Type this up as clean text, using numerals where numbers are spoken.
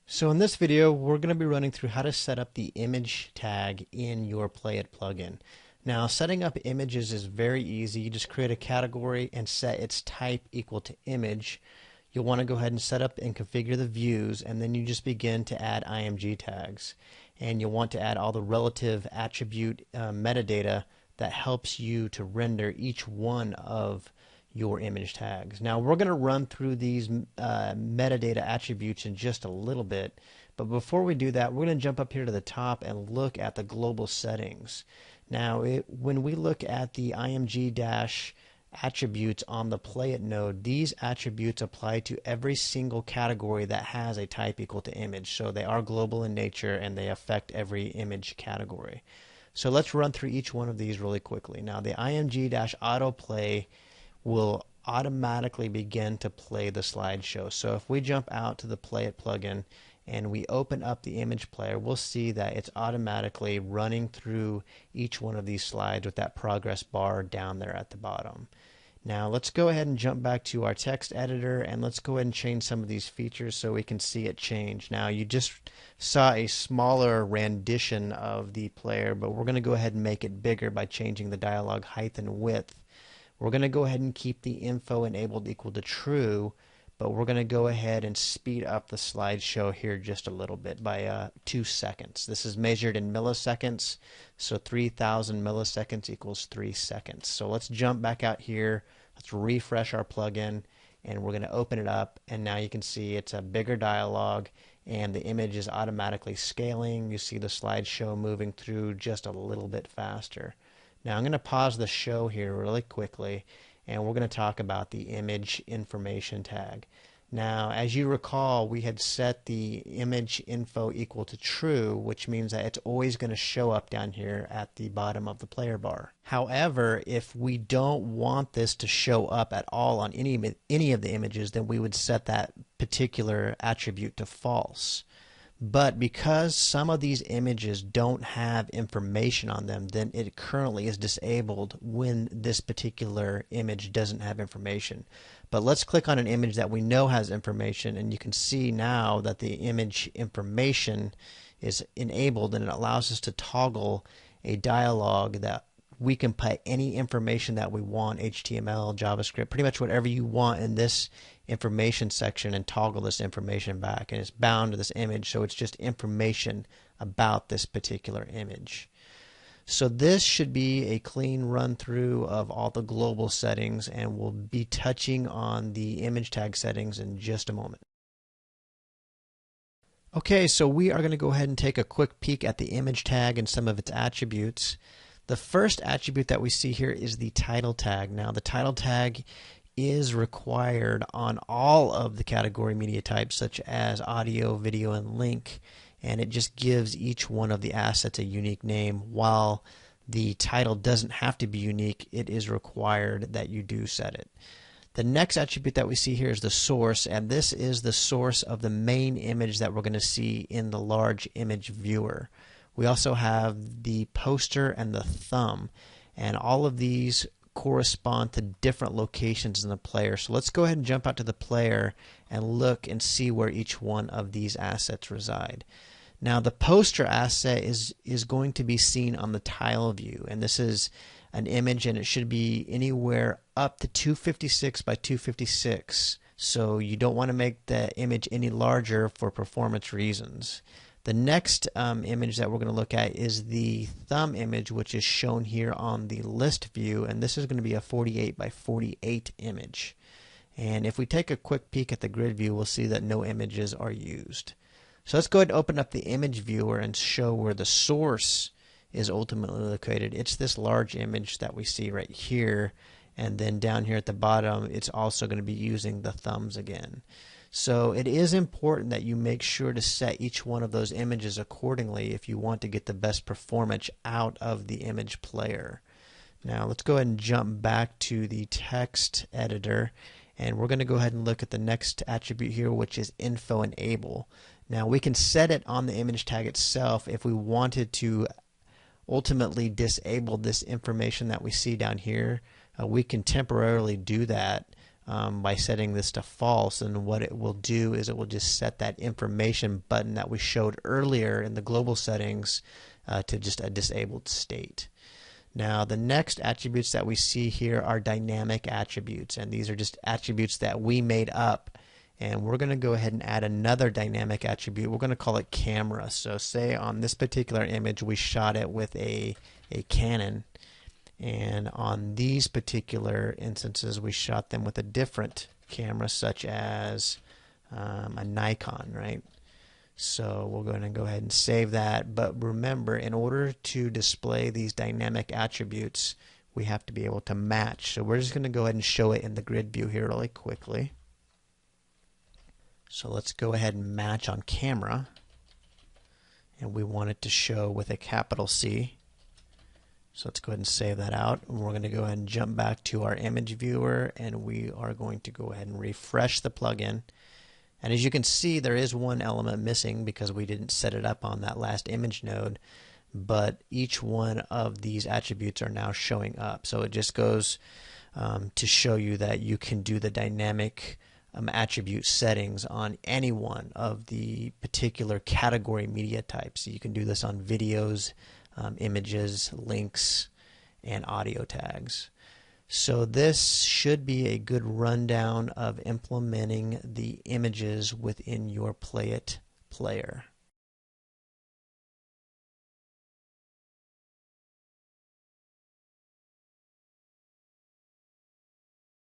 So in this video, we're going to be running through how to set up the image tag in your PlayIt plugin. Now, setting up images is very easy. You just create a category and set its type equal to image. You'll want to go ahead and set up and configure the views, and then you just begin to add IMG tags. And you'll want to add all the relative attribute metadata that helps you to render each one of your image tags. Now we're going to run through these metadata attributes in just a little bit, but before we do that, we're going to jump up here to the top and look at the global settings. Now when we look at the IMG attributes on the PlayIt node, these attributes apply to every single category that has a type equal to image. So they are global in nature and they affect every image category. So let's run through each one of these really quickly. Now the IMG-autoplay will automatically begin to play the slideshow. So if we jump out to the PlayIt plugin and we open up the image player, we'll see that it's automatically running through each one of these slides with that progress bar down there at the bottom. Now let's go ahead and jump back to our text editor and let's go ahead and change some of these features so we can see it change. Now you just saw a smaller rendition of the player, but we're going to go ahead and make it bigger by changing the dialog height and width. We're going to go ahead and keep the info enabled equal to true, but we're going to go ahead and speed up the slideshow here just a little bit by 2 seconds. This is measured in milliseconds, so 3,000 milliseconds equals 3 seconds. So let's jump back out here, let's refresh our plugin, and we're going to open it up, and now you can see it's a bigger dialog and the image is automatically scaling. You see the slideshow moving through just a little bit faster. Now I'm going to pause the show here really quickly and we're going to talk about the image information tag. Now as you recall, we had set the image info equal to true, which means that it's always going to show up down here at the bottom of the player bar. However, if we don't want this to show up at all on any of the images, then we would set that particular attribute to false. But because some of these images don't have information on them, then it currently is disabled when this particular image doesn't have information. But let's click on an image that we know has information, and you can see now that the image information is enabled, and it allows us to toggle a dialog that we can put any information that we want, HTML, JavaScript, pretty much whatever you want in this information section, and toggle this information back, and it's bound to this image, so it's just information about this particular image. So this should be a clean run through of all the global settings, and we'll be touching on the image tag settings in just a moment. Okay, so we are going to go ahead and take a quick peek at the image tag and some of its attributes. The first attribute that we see here is the title tag. Now the title tag is required on all of the category media types such as audio, video, and link, and it just gives each one of the assets a unique name. While the title doesn't have to be unique, it is required that you do set it. The next attribute that we see here is the source, and this is the source of the main image that we're going to see in the large image viewer. We also have the poster and the thumb, and all of these correspond to different locations in the player. So let's go ahead and jump out to the player and look and see where each one of these assets reside. Now the poster asset is going to be seen on the tile view, and this is an image, and it should be anywhere up to 256 by 256. So you don't want to make the image any larger for performance reasons. The next image that we're going to look at is the thumb image, which is shown here on the list view, and this is going to be a 48 by 48 image. And if we take a quick peek at the grid view, we'll see that no images are used. So let's go ahead and open up the image viewer and show where the source is ultimately located. It's this large image that we see right here, and then down here at the bottom it's also going to be using the thumbs again. So it is important that you make sure to set each one of those images accordingly if you want to get the best performance out of the image player. Now let's go ahead and jump back to the text editor, and we're going to go ahead and look at the next attribute here, which is info enable. Now we can set it on the image tag itself if we wanted to ultimately disable this information that we see down here. We can temporarily do that by setting this to false, and what it will do is it will just set that information button that we showed earlier in the global settings to just a disabled state. Now the next attributes that we see here are dynamic attributes, and these are just attributes that we made up, and we're going to go ahead and add another dynamic attribute. We're going to call it camera. So say on this particular image we shot it with a Canon, and on these particular instances we shot them with a different camera such as a Nikon, right? So we're going to go ahead and save that. But remember, in order to display these dynamic attributes, we have to be able to match. So we're just going to go ahead and show it in the grid view here really quickly. So let's go ahead and match on camera. And we want it to show with a capital C. So let's go ahead and save that out. And we're going to go ahead and jump back to our image viewer, and we are going to go ahead and refresh the plugin. And as you can see, there is one element missing because we didn't set it up on that last image node, but each one of these attributes are now showing up. So it just goes to show you that you can do the dynamic attribute settings on any one of the particular category media types. So you can do this on videos, images, links, and audio tags. So this should be a good rundown of implementing the images within your PlayIt player.